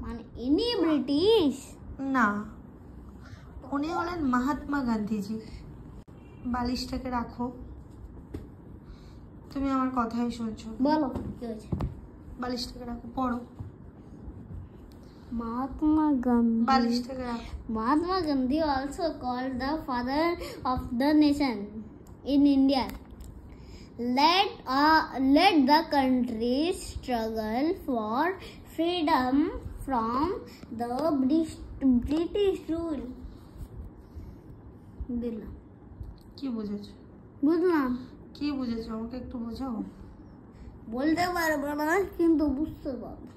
মানে ইনি ব্রিটিশ না, উনি হলেন মহাত্মা গান্ধীজি। বালিশটাকে রাখো, তুমি আমার কথাই শুনছো। বলো কি হয়েছে? বালিশটাকে রাখো, পড়ো। Mahatma Gandhi. বালিশটাকে রাখো। Mahatma Gandhi also called the father of the nation in India. Led the country struggle for freedom from the British rule. দিলাম। কি বুঝেছো? বুঝলাম। কি বুঝেছো আমাকে একটু বোঝাও। বলতে পারবো না কিন্তু বুঝতে পারবো।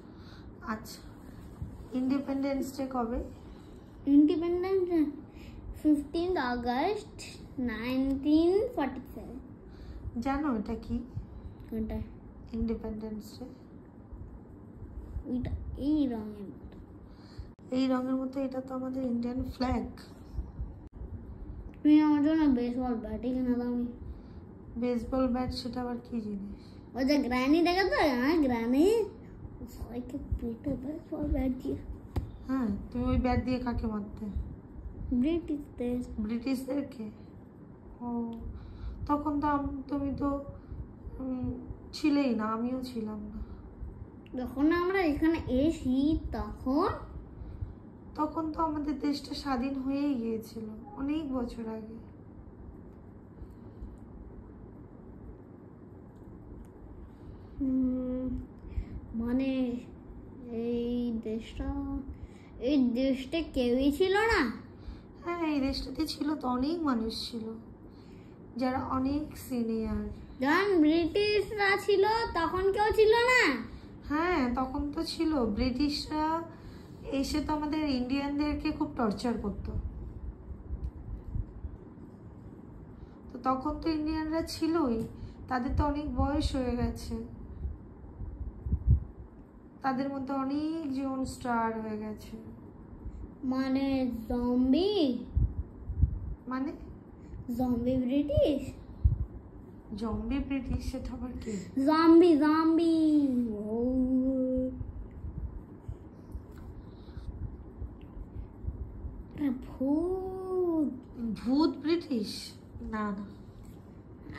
আচ্ছা, ইন্ডিপেন্ডেন্স ডে কবে? Independence 15th August 1947। জানো এটা কি? কোনটা? ইন্ডিপেন্ডেন্স ডে ওইটা এই রঙের মতো। এই রঙের মতো? এটা তো আমাদের ইন্ডিয়ান ফ্ল্যাগ। তুমি আমার জন্য বেসবল ব্যাটই কিনে দাও। বেসবল ব্যাট সেটা আবার কি জিনিস? ওই যে গ্র্যানি দেখে তো, হ্যাঁ গ্র্যানি সবাইকে পেটে বেসবল ব্যাট দিয়ে। হ্যাঁ, তুমি ওই ব্যাট দিয়ে কাকে মারতে? ব্রিটিশদের। ব্রিটিশদেরকে? ও, তখন তো তুমি তো ছিলেই না, আমিও ছিলাম না। যখন আমরা এখানে এসি তখন তো আমাদের দেশটা স্বাধীন হয়েই গিয়েছিল অনেক বছর আগে। মানে এই দেশটা কেউই ছিল না। হ্যাঁ, এই দেশটাতে ছিল তো অনেক মানুষ ছিল যারা অনেক সিনিয়র। যখন ব্রিটিশরা ছিল তখন কেউ ছিল না। হ্যাঁ, তখন তো ছিল। ব্রিটিশরা এসে তো আমাদের ইন্ডিয়ানদেরকে খুব টর্চার করতো। তো তখন তো ইন্ডিয়ানরা ছিলই, তাদের তো অনেক বয়স হয়ে গেছে, তাদের মধ্যে অনেক জন স্টার হয়ে গেছে। মানে জম্বি? মানে জম্বি ব্রিটিশ? জম্বি ব্রিটিশ সেটা আবার কি? জম্বি ভূত। ভূত ব্রিটিশ? না না,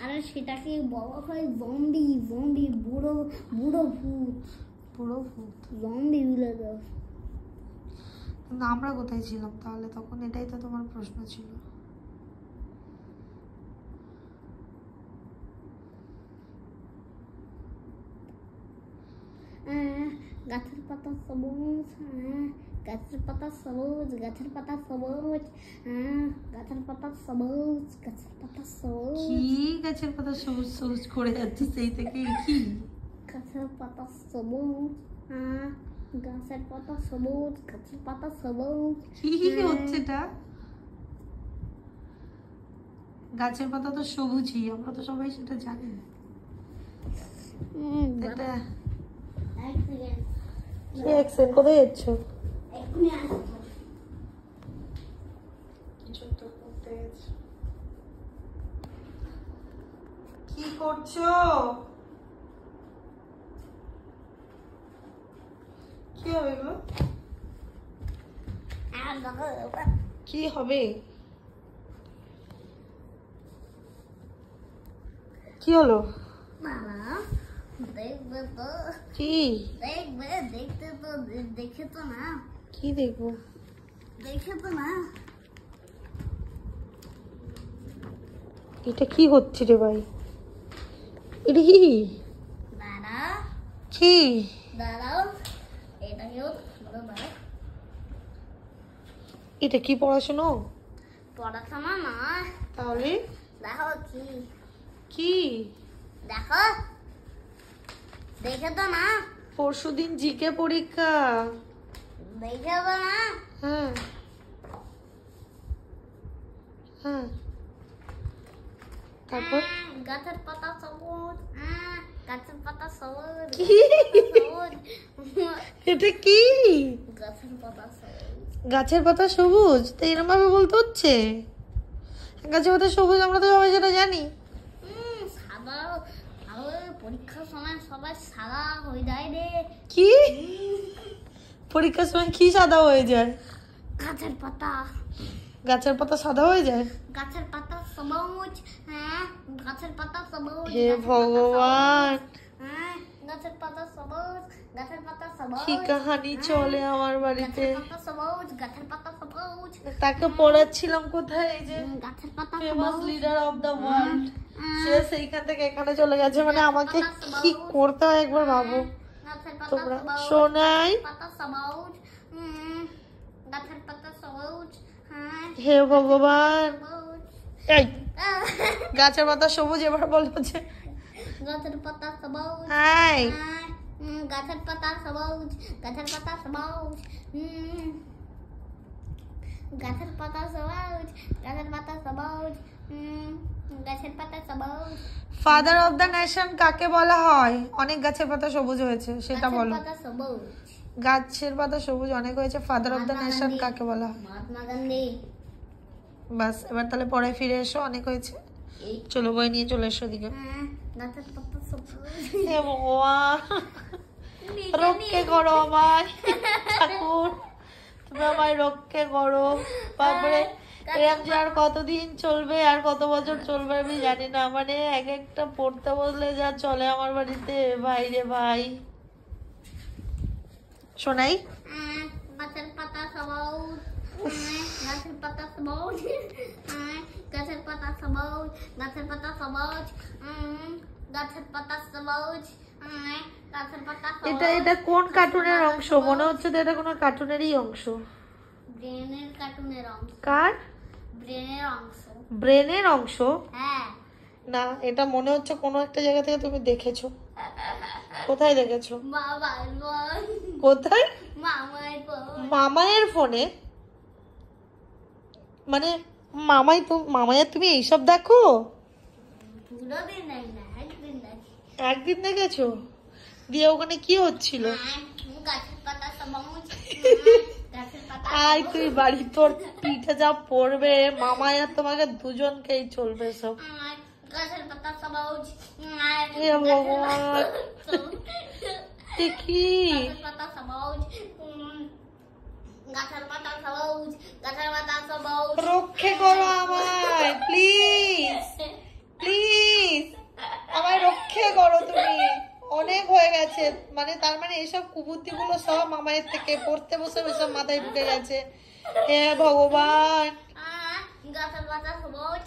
আরে সেটাকে বলা হয় জম্বি। বুড়ো ভূত। পুরো ভূত। Zombie villager. কিন্তু আমরা কোথায় ছিলাম তাহলে তখন? এটাই তো তোমার প্রশ্ন ছিল। গাছের পাতা সবুজ, গাছের পাতা সবুজ, গাছের পাতা সবুজ, গাছের পাতা সবুজ, গাছের পাতা সবুজ। কি গাছের পাতা সবুজ সবুজ করে যাচ্ছে সেই থেকে? কি গাছের পাতা সবুজ, গাছের পাতা সবুজ, গাছের পাতা সবুজ। কি হচ্ছে এটা? গাছের পাতা তো সবুজই, আমরা তো সবাই সেটা জানি। এটা কোথায় যাচ্ছ? কিছু তো করতে গেছো। কি করছো? কি হবে এগুলো? কি হবে? কি হলো? দেখবে তো? কি দেখবে? দেখে তো না। কি দেখবো? দেখে তো না। এটা কি হচ্ছে রে ভাই? এটা কি? দাদা কি? দাদাও এটা কেউ দাদা। এটা কি পড়াশোনা? পড়াশোনা না তাহলে দেখো। কি কি দেখো? দেখে তো না। পরশুদিন জিকে পরীক্ষা। দেখে তো না। হ্যাঁ হ্যাঁ, তারপর গাছের পাতা সবুজ, গাছের পাতা সবুজ। এটা কি? গাছের পাতা সবুজ। গাছের পাতা সবুজ? তো এরকম ভাবে বলতে হচ্ছে? গাছের পাতা সবুজ আমরা তো সবাই সেটা জানি। সাদা পরীক্ষার সময় সবাই সাদা হয়ে যায় রে। কি পরীক্ষার সময় কি সাদা হয়ে যায়? গাছের পাতা। গাছের পাতা সাদা হয়ে যায়? গাছের পাতা সবুজ। হ্যাঁ, গাছের পাতা সবুজ। হে ভগবান, হ্যাঁ, গাছের পাতা সবুজ, গাছের পাতা সবুজ। কি কাহিনী চলে আমার বাড়িতে। গাছের পাতা সবুজ, গাছের পাতা সবুজ। তাকে পড়াচ্ছিলাম কোথায়, এই যে গাছের পাতা ফেমাস সবুজ। লিডার অফ দ্য ওয়ার্ল্ড, সে সেইখান থেকে এখানে চলে গেছে। মানে আমাকে কি করতে হয় একবার ভাবো গাছের পাতা তোমরা। সবুজ, সোনাই, পাতা সবুজ। গাছের পাতা সবুজ। হ্যাঁ, হে ভগবান। সবুজ। এই গাছের পাতা সবুজ, এবার বলো যে গাছের পাতা সবুজ। এই গাছের পাতা সবুজ, গাছের পাতা সবুজ। গাছের পাতা সবুজ, গাছের পাতা সবুজ। গাছের পাতা সবুজ। ফাদার অফ দ্য নেশন কাকে বলা হয়? অনেক গাছের পাতা সবুজ হয়েছে, সেটা বলো। গাছের পাতা সবুজ। গাছের পাতা সবুজ অনেক হয়েছে, ফাদার অফ দ্য নেশন কাকে বলা হয়? মহাত্মা গান্ধী। বাস, এবার তাহলে পরে ফিরে এসো, অনেক হয়েছে। চলো বই নিয়ে চলে এসো দিকে। গাছের পাতা সবুজ। হে ভগবান, রক্ষে করো আমায় ঠাকুর, তুমি আমায় রক্ষে করো। বাপরে, এরকম যে আর কতদিন চলবে, আর কত বছর চলবে আমি জানি না। মানে এক একটা পড়তে বসলে যা চলে আমার বাড়িতে, ভাই রে ভাই। শোনাই, গাছের পাতা সবুজ, গাছের পাতা সবুজ, গাছের পাতা সবুজ, গাছের পাতা সবুজ, গাছের পাতা সবুজ, গাছের পাতা সবুজ। এটা কোন কার্টুনের অংশ? মনে হচ্ছে তো এটা কোনো কার্টুনেরই অংশ। ব্রেনের কার্টুনের অংশ। কার? ব্রেনের অংশ। ব্রেনের অংশ? হ্যাঁ। না, এটা মনে হচ্ছে কোনো একটা জায়গা থেকে তুমি দেখেছো। কোথায় দেখেছো? বাবার ফোন। কোথায়? মামার ফোন। মামায়ের ফোনে? মানে মামায়ের তুমি এইসব দেখো? পুরো দিন না, একদিন দেখি। একদিন দেখেছো? দিয়ে ওখানে কি হচ্ছিল? গাছের পাতা সবুজ, গাছের পাতা। আয় তুই বাড়ি, তোর পিঠে যা পড়বে, মামায়ের তোমাকে দুজনকেই চলবে সব। গাছের পাতা সবুজ, হে ভগবান, কি গাছের পাতা সবুজ, গাছের পাতা সবুজ, গাছের পাতা সবুজ। রক্ষে করো আমায়, প্লিজ প্লিজ, আমায় রক্ষে করো তুমি। অনেক হয়ে গেছে, মানে তার মানে এইসব কুবুদ্ধি গুলো সব মামায়ের থেকে পড়তে বসে সব মাথায় ঢুকে গেছে। হে ভগবান। গাছের পাতা সবুজ।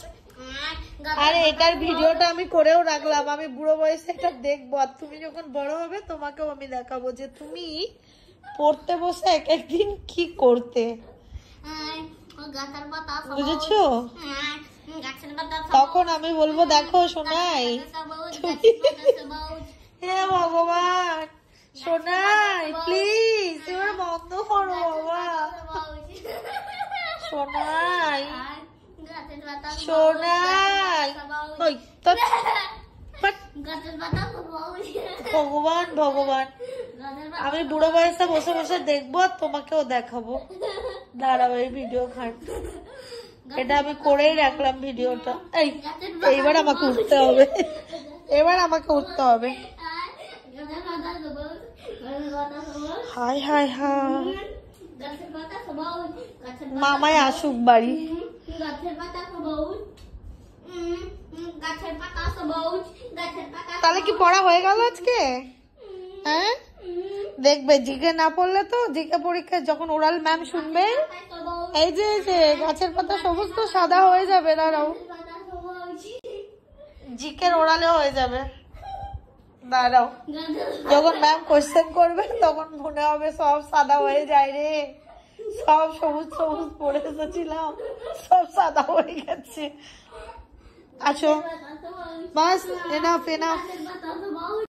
আরে এটার ভিডিওটা আমি করেও রাখলাম, আমি বুড়ো বয়সে এটা দেখবো। আর তুমি যখন বড় হবে তোমাকেও আমি দেখাবো যে তুমি পড়তে বসে এক একদিন কি করতে, বুঝেছো? তখন আমি বলবো দেখো সোনাই, হে ভগবান, সোনাই প্লিজ এবার বন্ধ করো বাবা। সোনাই, সোনাই, ওই তো ভগবান ভগবান, আমি বুড়ো বয়সে বসে বসে দেখবো আর তোমাকেও দেখাবো। দাঁড়াও, এই ভিডিও খাট, এটা আমি করেই রাখলাম ভিডিওটা। এইবার আমাকে উঠতে হবে, এবার আমাকে উঠতে হবে। হাই হাই হাই, মামায় আসুক বাড়ি। তাহলে কি পড়া হয়ে গেল আজকে? হ্যাঁ, দেখবে জিকে না পড়লে তো জিকে পরীক্ষায় যখন ওরাল ম্যাম শুনবে, এই যে গাছের পাতা সবুজ তো সাদা হয়ে যাবে। দাঁড়াও, জিকের ওরালে হয়ে যাবে। দাঁড়াও, যখন ম্যাম কোয়েশ্চেন করবে তখন মনে হবে সব সাদা হয়ে যায় রে, সব সবুজ সবুজ পড়ে এসেছিলাম, সব সাদা হয়ে গেছে। আচ্ছা বাস, এনাফ এনাফ।